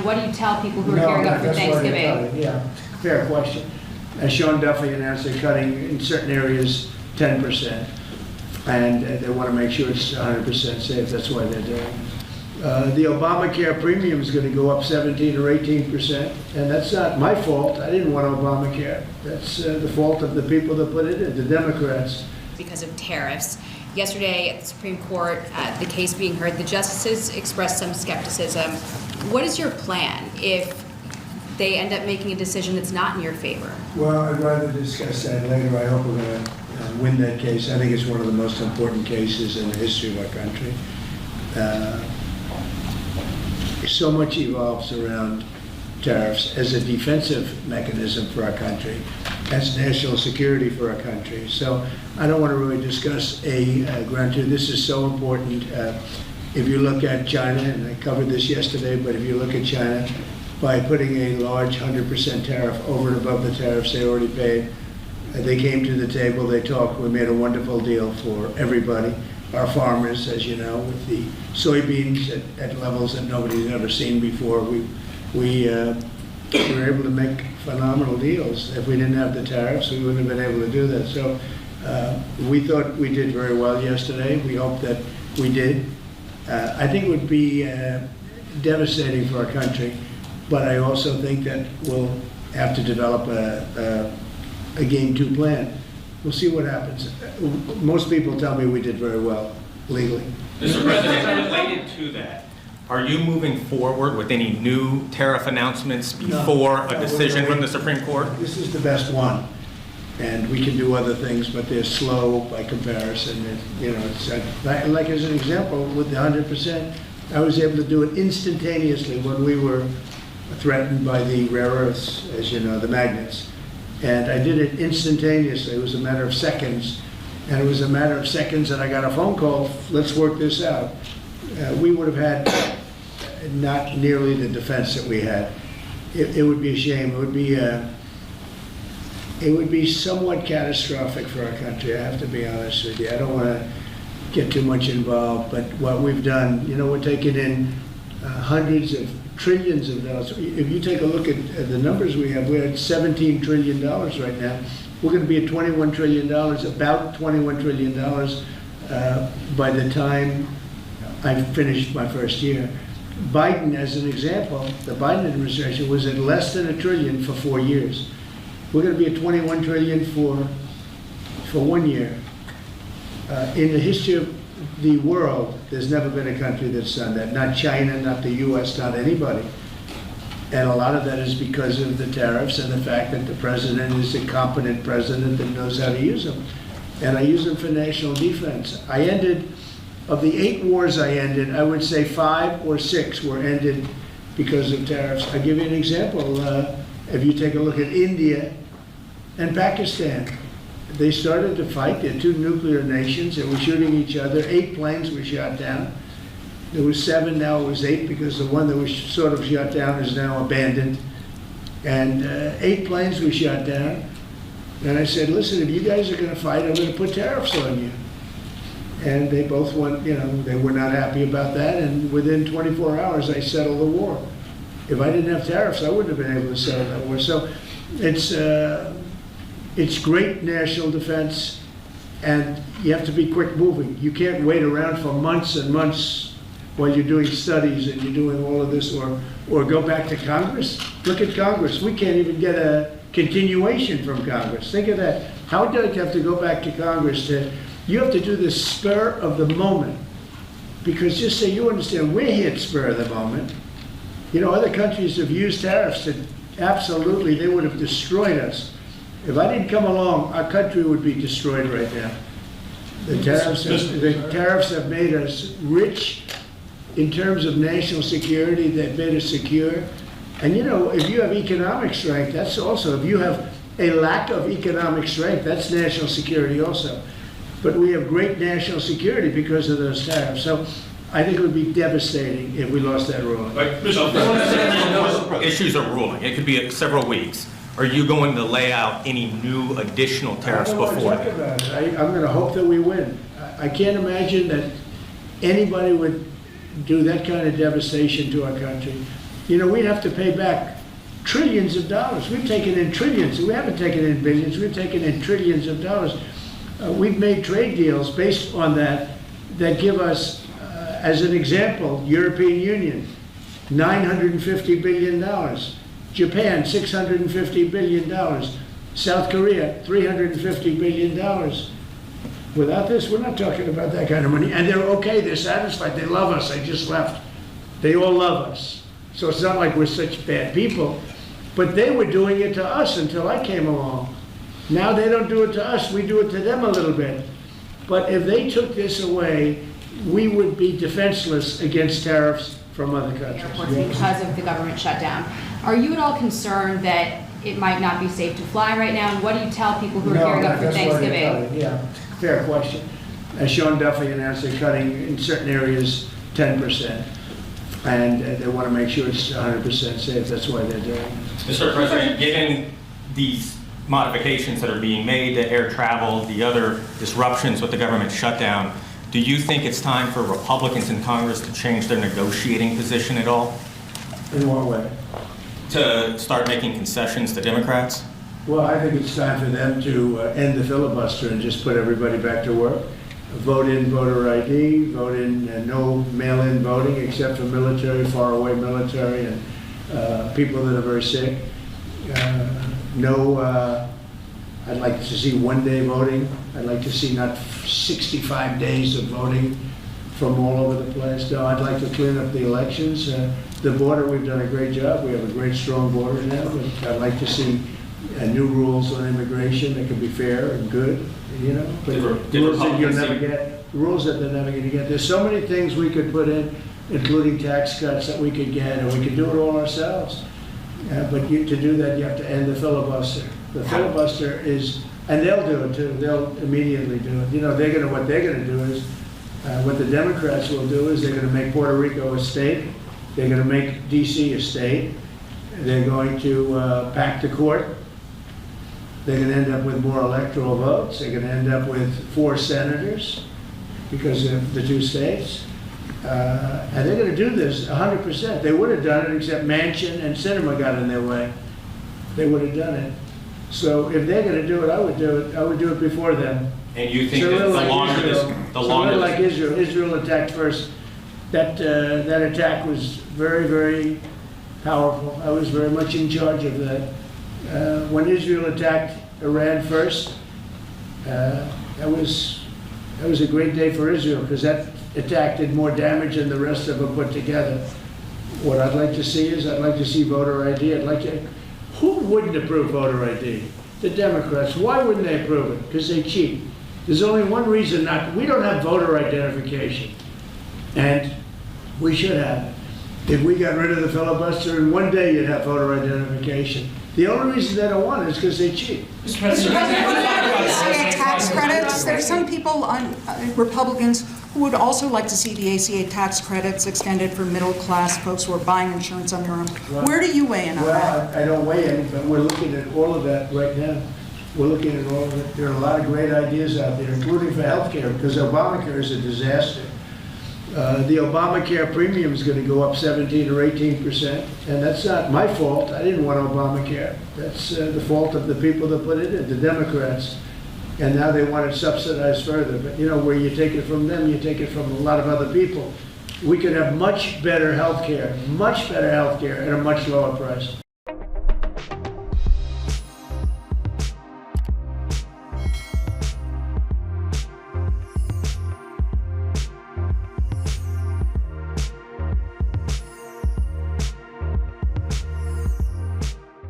what do you tell people who are gearing up for Thanksgiving? Yeah, fair question. As Sean Duffy announced, they're cutting in certain areas 10%, and they want to make sure it's 100% safe. That's why they're doing it. The Obamacare premium is going to go up 17 or 18%, and that's not my fault. I didn't want Obamacare. That's the fault of the people that put it in, the Democrats. Because of tariffs. Yesterday at the Supreme Court, the case being heard, the justices expressed some skepticism. What is your plan if they end up making a decision that's not in your favor? Well, I'd rather discuss that later. I hope we're going to win that case. I think it's one of the most important cases in the history of our country. So much evolves around tariffs as a defensive mechanism for our country, as national security for our country. So I don't want to really discuss ground two. This is so important. If you look at China, and I covered this yesterday, but if you look at China, by putting a large 100% tariff over and above the tariffs they already paid, they came to the table, they talked, we made a wonderful deal for everybody. Our farmers, as you know, with the soybeans at levels that nobody's ever seen before, we were able to make phenomenal deals. If we didn't have the tariffs, we wouldn't have been able to do that. So we thought we did very well yesterday. We hope that we did. I think it would be devastating for our country, but I also think that we'll have to develop a game two plan. We'll see what happens. Most people tell me we did very well legally. Mr. President, related to that, are you moving forward with any new tariff announcements before a decision from the Supreme Court? This is the best one, and we can do other things, but they're slow by comparison. It's like as an example with the 100%, I was able to do it instantaneously when we were threatened by the rare earths, as you know, the magnets. And I did it instantaneously. It was a matter of seconds. And it was a matter of seconds that I got a phone call, let's work this out. We would have had not nearly the defense that we had. It would be a shame. It would be somewhat catastrophic for our country, I have to be honest with you. I don't want to get too much involved, but what we've done, we're taking in hundreds of trillions of dollars. If you take a look at the numbers we're at $17 trillion right now. We're going to be at $21 trillion, about $21 trillion by the time I finished my first year. Biden, as an example, the Biden administration was at less than $1 trillion for 4 years. We're going to be at $21 trillion for 1 year. In the history of the world, there's never been a country that's done that. Not China, not the US, not anybody. And a lot of that is because of the tariffs and the fact that the president is a competent president that knows how to use them. And I use them for national defense. Of the 8 wars I ended, I would say 5 or 6 were ended because of tariffs. I'll give you an example. If you take a look at India and Pakistan, they started to fight. They're 2 nuclear nations. They were shooting each other. 8 planes were shot down. There was 7, now it was 8, because the one that was sort of shot down is now abandoned. And 8 planes were shot down. And I said, listen, if you guys are going to fight, I'm going to put tariffs on you. And they both went, they were not happy about that. And within 24 hours, I settled the war. If I didn't have tariffs, I wouldn't have been able to settle that war. So it's great national defense, and you have to be quick moving. You can't wait around for months and months while you're doing studies and you're doing all of this, or go back to Congress. Look at Congress. We can't even get a continuation from Congress. Think of that. How do you have to go back to Congress you have to do this spur of the moment? Because just so you understand, we're hit spur of the moment. Other countries have used tariffs to absolutely, they would have destroyed us. If I didn't come along, our country would be destroyed right now. The tariffs have made us rich in terms of national security. They've made us secure. And if you have economic strength, that's also, if you have a lack of economic strength, that's national security also. But we have great national security because of those tariffs. So I think it would be devastating if we lost that ruling. But issues are ruling. It could be several weeks. Are you going to lay out any new additional tariffs before that? I'm going to hope that we win. I can't imagine that anybody would do that kind of devastation to our country. we'd have to pay back trillions of dollars. We've taken in trillions. We haven't taken in billions. We've taken in trillions of dollars. We've made trade deals based on that give us, as an example, European Union, $950 billion. Japan, $650 billion. South Korea, $350 billion. Without this, we're not talking about that kind of money. And they're okay, they're satisfied, they love us, they just left. They all love us. So it's not like we're such bad people. But they were doing it to us until I came along. Now they don't do it to us, we do it to them a little bit. But if they took this away, we would be defenseless against tariffs from other countries. Because of the government shutdown. Are you at all concerned that it might not be safe to fly right now? And what do you tell people who are gearing up for Thanksgiving? Yeah, fair question. As Sean Duffy announced, they're cutting in certain areas 10%. And they want to make sure it's 100% safe. That's why they're doing it. Mr. President, given these modifications that are being made to air travel, the other disruptions with the government shutdown, do you think it's time for Republicans in Congress to change their negotiating position at all? In what way? To start making concessions to Democrats? Well, I think it's time for them to end the filibuster and just put everybody back to work. Vote in voter ID, vote in no mail-in voting except for military, faraway military, and people that are very sick. I'd like to see one-day voting. I'd like to see not 65 days of voting from all over the place. No, I'd like to clean up the elections. The border, we've done a great job. We have a great, strong border now. But I'd like to see new rules on immigration that can be fair and good, But rules that you'll never get, rules that they're never going to get. There's so many things we could put in, including tax cuts that we could get, and we could do it all ourselves. But to do that, you have to end the filibuster. The filibuster is, and they'll do it too. They'll immediately do it. What they're going to do is, what the Democrats will do is they're going to make Puerto Rico a state. They're going to make D.C. a state. They're going to pack the court. They're going to end up with more electoral votes. They're going to end up with 4 senators because of the 2 states. And they're going to do this 100%. They would have done it except Manchin and Sinema got in their way. They would have done it. So if they're going to do it, I would do it. I would do it before them. And you think that the longer this... The longer like Israel attacked first. That attack was very, very powerful. I was very much in charge of that. When Israel attacked Iran first, that was a great day for Israel because that attack did more damage than the rest of them put together. What I'd like to see is I'd like to see voter ID. Who wouldn't approve voter ID? The Democrats. Why wouldn't they approve it? Because they cheat. There's only one reason not. We don't have voter identification, and we should have it. If we got rid of the filibuster, in one day you'd have voter identification. The only reason they don't want it is because they cheat. Mr. President, ACA tax credits. There are some people on Republicans who would also like to see the ACA tax credits extended for middle-class folks who are buying insurance on their own. Where do you weigh in on that? Well, I don't weigh in, but we're looking at all of that right now. We're looking at all of it. There are a lot of great ideas out there, including for health care, because Obamacare is a disaster. The Obamacare premium is going to go up 17 or 18%, and that's not my fault. I didn't want Obamacare. That's the fault of the people that put it in, the Democrats. And now they want it subsidized further. But where you take it from them, you take it from a lot of other people. We could have much better health care at a much lower price.